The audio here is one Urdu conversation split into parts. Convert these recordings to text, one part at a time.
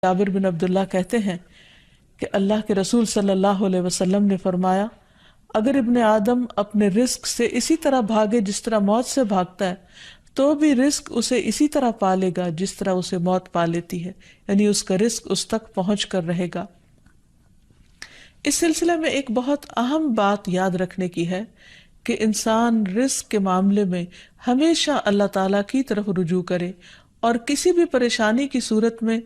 جابر بن عبداللہ کہتے ہیں کہ اللہ کے رسول صلی اللہ علیہ وسلم نے فرمایا، اگر ابن آدم اپنے رزق سے اسی طرح بھاگے جس طرح موت سے بھاگتا ہے تو بھی رزق اسے اسی طرح پالے گا جس طرح اسے موت پا لیتی ہے، یعنی اس کا رزق اس تک پہنچ کر رہے گا۔ اس سلسلے میں ایک بہت اہم بات یاد رکھنے کی ہے کہ انسان رزق کے معاملے میں ہمیشہ اللہ تعالیٰ کی طرف رجوع کرے اور کسی بھی پریشانی کی صورت میں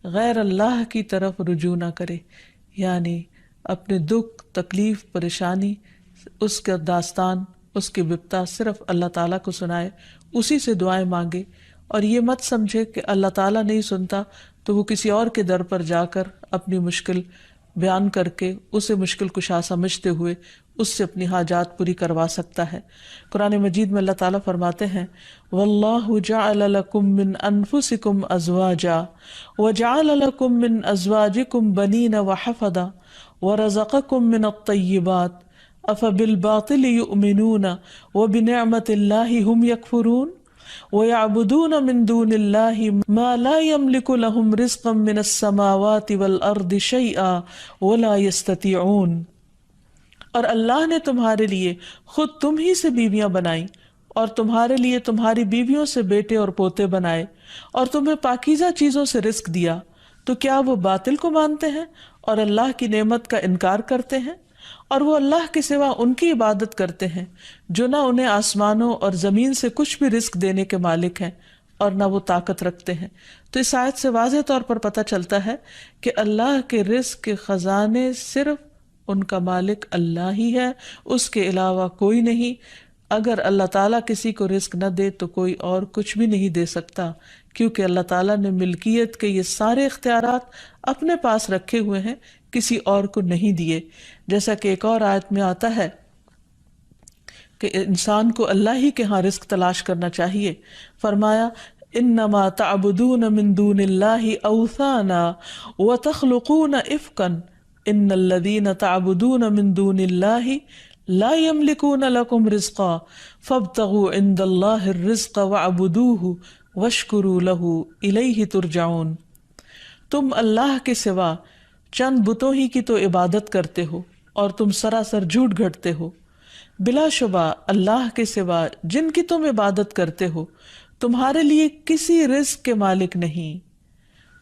غیر اللہ کی طرف رجوع نہ کرے، یعنی اپنے دکھ، تکلیف، پریشانی، اس کا داستان، اس کی بپتا صرف اللہ تعالیٰ کو سنائے، اسی سے دعائیں مانگے، اور یہ مت سمجھے کہ اللہ تعالیٰ نہیں سنتا تو وہ کسی اور کے در پر جا کر اپنی مشکل بیان کر کے اسے مشکل کشا سمجھتے ہوئے اس سے اپنی حاجات پوری کروا سکتا ہے۔ قرآن مجید میں اللہ تعالیٰ فرماتے ہیں، وَاللَّهُ جَعَلَ لَكُم مِّنْ أَنفُسِكُمْ أَزْوَاجًا وَجَعَلَ لَكُم مِّنْ أَزْوَاجِكُمْ بَنِينَ وَحَفَدًا وَرَزَقَكُم مِّنَ الطَّيِّبَاتِ أَفَبِالْبَاطِلِ يُؤْمِنُونَ وَبِنِعْمَةِ اللَّهِ هُمْ يَكْفُرُونَ وَيَعْبُدُونَ مِن دُونِ اللَّهِ مَا لَا يَمْلِكُ لَهُمْ رِزْقًا مِّنَ السَّمَاوَاتِ وَالْأَرْضِ شَيْئًا وَلَا يَسْتَطِيعُونَ۔ اور اللہ نے تمہارے لیے خود تم ہی سے بیویاں بنائیں اور تمہارے لیے تمہاری بیویوں سے بیٹے اور پوتے بنائے اور تمہیں پاکیزہ چیزوں سے رزق دیا، تو کیا وہ باطل کو مانتے ہیں اور اللہ کی نعمت کا انکار کرتے ہیں؟ اور وہ اللہ کے سوا ان کی عبادت کرتے ہیں جو نہ انہیں آسمانوں اور زمین سے کچھ بھی رزق دینے کے مالک ہیں اور نہ وہ طاقت رکھتے ہیں۔ تو اس آیت سے واضح طور پر پتہ چلتا ہے کہ اللہ کے رزق کے خزانے صرف ان کا مالک اللہ ہی ہے، اس کے علاوہ کوئی نہیں۔ اگر اللہ تعالیٰ کسی کو رزق نہ دے تو کوئی اور کچھ بھی نہیں دے سکتا، کیونکہ اللہ تعالیٰ نے ملکیت کے یہ سارے اختیارات اپنے پاس رکھے ہوئے ہیں، کسی اور کو نہیں دیے۔ جیسا کہ ایک اور آیت میں آتا ہے کہ انسان کو اللہ ہی کے ہاں رزق تلاش کرنا چاہیے۔ فرمایا، انما تعبدون من دون اللہ اوثانا وتخلقون افکا ان الذین تعبدون من دون اللہ لا یملکون لکم رزقا فابتغوا عند اللہ الرزق واعبدوہ واشکروا لہ الیہ ترجعون۔ تم اللہ کے سوا چند بتوں ہی کی تو عبادت کرتے ہو اور تم سراسر جھوٹ گھڑتے ہو۔ بلا شبہ اللہ کے سوا جن کی تم عبادت کرتے ہو تمہارے لیے کسی رزق کے مالک نہیں،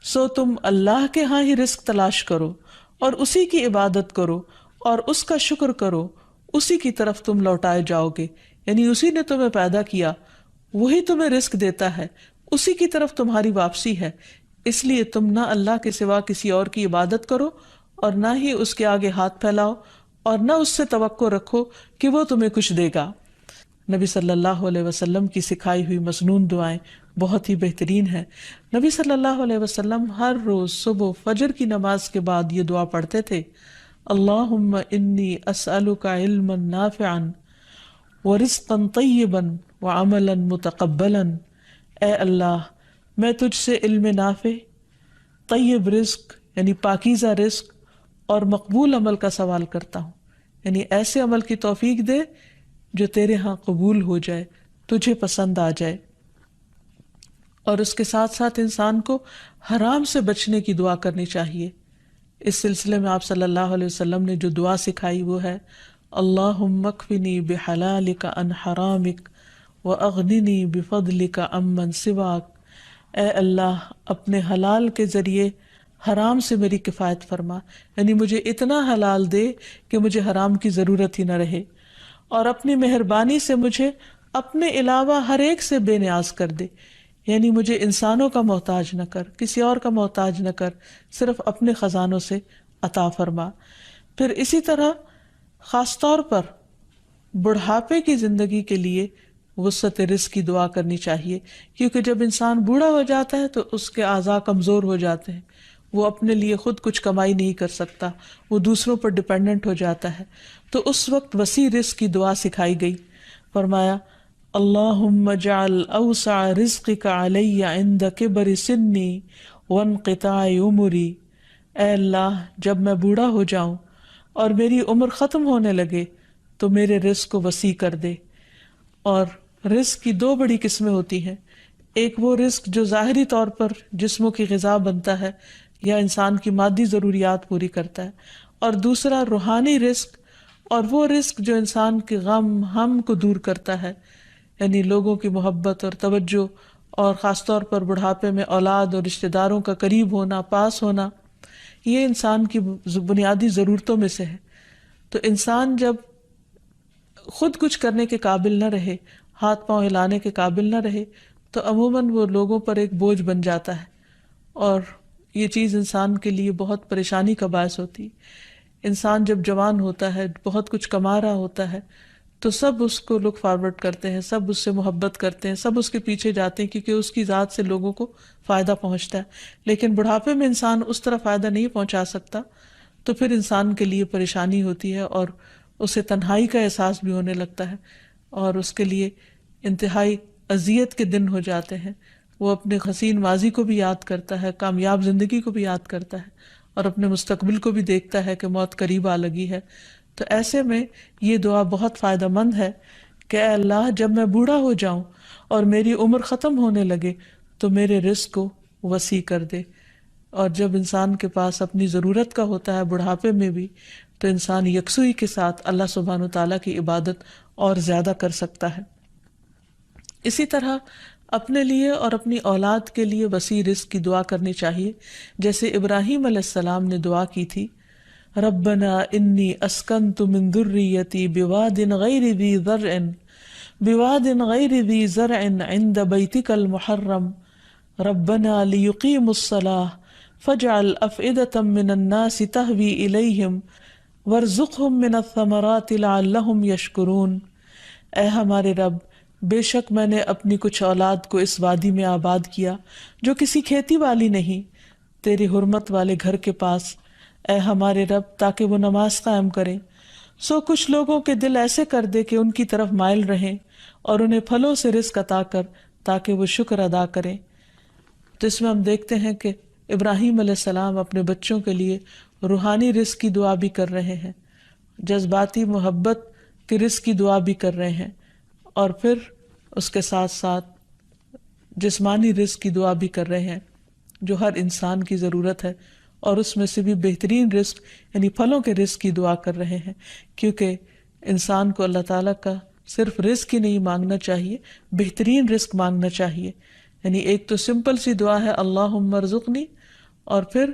سو تم اللہ کے ہاں ہی رزق تلاش کرو اور اسی کی عبادت کرو اور اس کا شکر کرو، اسی کی طرف تم لوٹائے جاؤ گے، یعنی اسی نے تمہیں پیدا کیا، وہی تمہیں رزق دیتا ہے، اسی کی طرف تمہاری واپسی ہے۔ اس لیے تم نہ اللہ کے سوا کسی اور کی عبادت کرو اور نہ ہی اس کے آگے ہاتھ پھیلاؤ اور نہ اس سے توقع رکھو کہ وہ تمہیں کچھ دے گا۔ نبی صلی اللہ علیہ وسلم کی سکھائی ہوئی مسنون دعائیں بہت ہی بہترین ہیں۔ نبی صلی اللہ علیہ وسلم ہر روز صبح فجر کی نماز کے بعد یہ دعا پڑھتے تھے، اللہم انی اسألک علما نافعا ورزقا طیبا وعملا متقبلا۔ اے اللہ، میں تجھ سے علم نافع، طیب رزق یعنی پاکیزہ رزق اور مقبول عمل کا سوال کرتا ہوں، یعنی ایسے عمل کی توفیق دے جو تیرے ہاں قبول ہو جائے، تجھے پسند آ جائے۔ اور اس کے ساتھ ساتھ انسان کو حرام سے بچنے کی دعا کرنی چاہیے۔ اس سلسلے میں آپ صلی اللہ علیہ وسلم نے جو دعا سکھائی وہ ہے، اللہم اکفنی بحلالک عن حرامک واغننی بفضلک عمن سواک۔ اے اللہ، اپنے حلال کے ذریعے حرام سے میری کفایت فرما، یعنی مجھے اتنا حلال دے کہ مجھے حرام کی ضرورت ہی نہ رہے، اور اپنی مہربانی سے مجھے اپنے علاوہ ہر ایک سے بے نیاز کر دے، یعنی مجھے انسانوں کا محتاج نہ کر، کسی اور کا محتاج نہ کر، صرف اپنے خزانوں سے عطا فرما۔ پھر اسی طرح خاص طور پر بڑھاپے کی زندگی کے لیے وسعت رزق کی دعا کرنی چاہیے، کیونکہ جب انسان بوڑھا ہو جاتا ہے تو اس کے اعضاء کمزور ہو جاتے ہیں، وہ اپنے لیے خود کچھ کمائی نہیں کر سکتا، وہ دوسروں پر ڈیپینڈنٹ ہو جاتا ہے، تو اس وقت وسیع رزق کی دعا سکھائی گئی۔ فرمایا، اللہم اجعل اوسع رزقک علی عند کبر سنی وانقطاع عمری۔ اے اللہ، جب میں بوڑھا ہو جاؤں اور میری عمر ختم ہونے لگے تو میرے رزق کو وسیع کر دے۔ اور رزق کی دو بڑی قسمیں ہوتی ہیں، ایک وہ رزق جو ظاہری طور پر جسموں کی غذا بنتا ہے، یا انسان کی مادی ضروریات پوری کرتا ہے، اور دوسرا روحانی رزق، اور وہ رزق جو انسان کے غم ہم کو دور کرتا ہے، یعنی لوگوں کی محبت اور توجہ، اور خاص طور پر بڑھاپے میں اولاد اور رشتہ داروں کا قریب ہونا، پاس ہونا، یہ انسان کی بنیادی ضرورتوں میں سے ہے۔ تو انسان جب خود کچھ کرنے کے قابل نہ رہے، ہاتھ پاؤں ہلانے کے قابل نہ رہے، تو عموماً وہ لوگوں پر ایک بوجھ بن جاتا ہے، اور یہ چیز انسان کے لیے بہت پریشانی کا باعث ہوتی ہے۔ انسان جب جوان ہوتا ہے، بہت کچھ کما رہا ہوتا ہے، تو سب اس کو لک فارورڈ کرتے ہیں، سب اس سے محبت کرتے ہیں، سب اس کے پیچھے جاتے ہیں، کیونکہ اس کی ذات سے لوگوں کو فائدہ پہنچتا ہے۔ لیکن بڑھاپے میں انسان اس طرح فائدہ نہیں پہنچا سکتا، تو پھر انسان کے لیے پریشانی ہوتی ہے، اور اسے تنہائی کا احساس بھی ہونے لگتا ہے، اور اس کے لیے انتہائی اذیت کے دن ہو جاتے ہیں۔ وہ اپنے حسین ماضی کو بھی یاد کرتا ہے، کامیاب زندگی کو بھی یاد کرتا ہے، اور اپنے مستقبل کو بھی دیکھتا ہے کہ موت قریب آ لگی ہے۔ تو ایسے میں یہ دعا بہت فائدہ مند ہے کہ اے اللہ، جب میں بوڑھا ہو جاؤں اور میری عمر ختم ہونے لگے تو میرے رزق کو وسیع کر دے۔ اور جب انسان کے پاس اپنی ضرورت کا ہوتا ہے بڑھاپے میں بھی، تو انسان یکسوئی کے ساتھ اللہ سبحانہ وتعالیٰ کی عبادت اور زیادہ کر سکتا ہے۔ اسی طرح اپنے لیے اور اپنی اولاد کے لیے وسیع رزق کی دعا کرنی چاہیے، جیسے ابراہیم علیہ السلام نے دعا کی تھی، ربنا انی اسکنت من ذریتی بواد غیر ذی زرع عند بیتک المحرم ربنا لیقیموا الصلاة فاجعل افئدة من الناس تہوی الیہم وارزقہم من الثمرات لعلہم یشکرون۔ اے ہمارے رب، بے شک میں نے اپنی کچھ اولاد کو اس وادی میں آباد کیا جو کسی کھیتی والی نہیں، تیری حرمت والے گھر کے پاس، اے ہمارے رب، تاکہ وہ نماز قائم کریں۔ سو کچھ لوگوں کے دل ایسے کر دے کہ ان کی طرف مائل رہیں، اور انہیں پھلوں سے رزق عطا کر تاکہ وہ شکر ادا کریں۔ تو اس میں ہم دیکھتے ہیں کہ ابراہیم علیہ السلام اپنے بچوں کے لیے روحانی رزق کی دعا بھی کر رہے ہیں، جذباتی محبت کے رزق کی دعا بھی کر رہے ہیں، اور پھر اس کے ساتھ ساتھ جسمانی رزق کی دعا بھی کر رہے ہیں جو ہر انسان کی ضرورت ہے، اور اس میں سے بھی بہترین رزق یعنی پھلوں کے رزق کی دعا کر رہے ہیں، کیونکہ انسان کو اللہ تعالیٰ کا صرف رزق ہی نہیں مانگنا چاہیے، بہترین رزق مانگنا چاہیے۔ یعنی ایک تو سمپل سی دعا ہے اللہم ارزقنی، اور پھر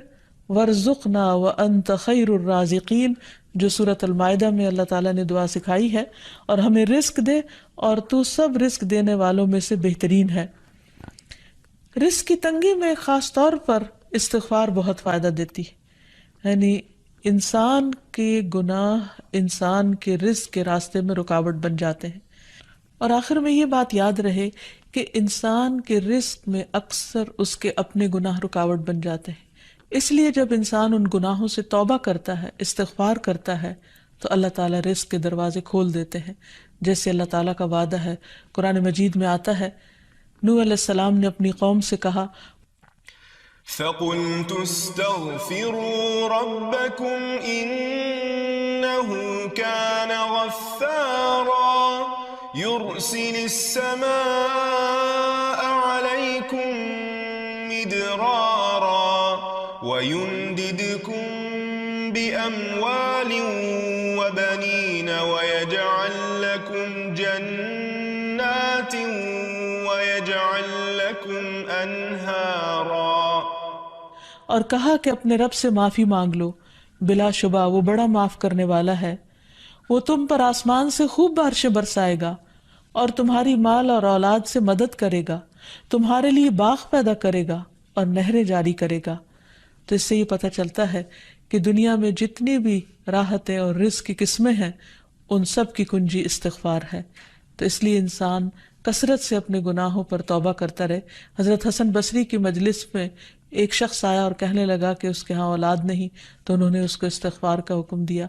ورزقنا وانت خیر الرازقین، جو سورۃ المائدہ میں اللہ تعالیٰ نے دعا سکھائی ہے، اور ہمیں رزق دے اور تو سب رزق دینے والوں میں سے بہترین ہے۔ رزق کی تنگی میں خاص طور پر استغفار بہت فائدہ دیتی ہے، یعنی انسان کے گناہ انسان کے رزق کے راستے میں رکاوٹ بن جاتے ہیں۔ اور آخر میں یہ بات یاد رہے کہ انسان کے رزق میں اکثر اس کے اپنے گناہ رکاوٹ بن جاتے ہیں، اس لیے جب انسان ان گناہوں سے توبہ کرتا ہے، استغفار کرتا ہے، تو اللہ تعالیٰ رزق کے دروازے کھول دیتے ہیں، جیسے اللہ تعالیٰ کا وعدہ ہے۔ قرآن مجید میں آتا ہے، نوح علیہ السلام نے اپنی قوم سے کہا، فَقُلْتُ اسْتَغْفِرُوا رَبَّكُمْ إِنَّهُ كَانَ غَفَّارًا يُرْسِلِ السَّمَاءَ عَلَيْكُمْ مِدْرَارًا وَيُمْدِدْكُمْ بِأَمْوَالٍ وَبَنِينَ وَيَجْعَلْ لَكُمْ جَنَّاتٍ وَيَجْعَلْ لَكُمْ أَنْهَارًا۔ اور کہا کہ اپنے رب سے معافی مانگ لو، بلا شبہ وہ بڑا معاف کرنے والا ہے، وہ تم پر آسمان سے خوب بارشیں برسائے گا، اور تمہاری مال اور اولاد سے مدد کرے گا، تمہارے لیے باغ پیدا کرے گا اور نہریں جاری کرے گا۔ تو اس سے یہ پتہ چلتا ہے کہ دنیا میں جتنی بھی راحتیں اور رزق کی قسمیں ہیں، ان سب کی کنجی استغفار ہے۔ تو اس لیے انسان کثرت سے اپنے گناہوں پر توبہ کرتا رہے۔ حضرت حسن بصری کی مجلس میں ایک شخص آیا اور کہنے لگا کہ اس کے ہاں اولاد نہیں، تو انہوں نے اس کو استغفار کا حکم دیا۔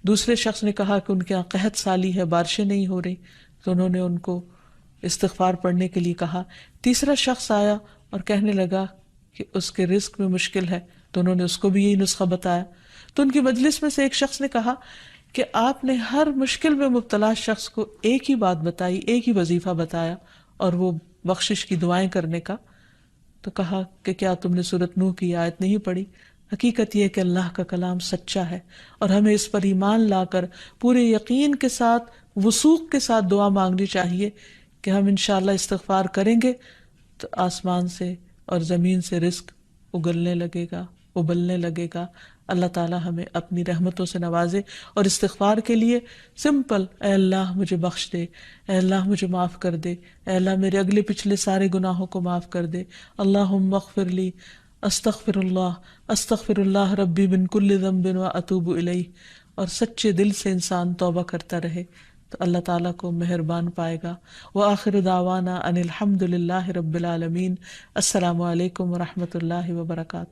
دوسرے شخص نے کہا کہ ان کے ہاں قحط سالی ہے، بارشیں نہیں ہو رہی، تو انہوں نے ان کو استغفار پڑھنے کے لیے کہا۔ تیسرا شخص آیا اور کہنے لگا کہ اس کے رزق میں مشکل ہے، تو انہوں نے اس کو بھی یہی نسخہ بتایا۔ تو ان کی مجلس میں سے ایک شخص نے کہا کہ آپ نے ہر مشکل میں مبتلا شخص کو ایک ہی بات بتائی، ایک ہی وظیفہ بتایا، اور وہ بخشش کی دعائیں کرنے کا۔ تو کہا کہ کیا تم نے سورۃ نوح کی آیت نہیں پڑھی؟ حقیقت یہ کہ اللہ کا کلام سچا ہے اور ہمیں اس پر ایمان لا کر پورے یقین کے ساتھ، وثوق کے ساتھ دعا مانگنی چاہیے کہ ہم انشاءاللہ استغفار کریں گے تو آسمان سے اور زمین سے رزق اگلنے لگے گا، ابلنے لگے گا۔ اللہ تعالی ہمیں اپنی رحمتوں سے نوازے۔ اور استغفار کے لیے سمپل، اے اللہ مجھے بخش دے، اے اللہ مجھے معاف کر دے، اے اللہ میرے اگلے پچھلے سارے گناہوں کو معاف کر دے، اللہم اغفر لی، استغفر اللہ ربی من کل ذنب واتوب الیہ۔ اور سچے دل سے انسان توبہ کرتا رہے تو اللہ تعالیٰ کو مہربان پائے گا۔ وآخر دعوانا ان الحمد للہ رب العالمین۔ السلام علیکم ورحمۃ اللہ وبرکاتہ۔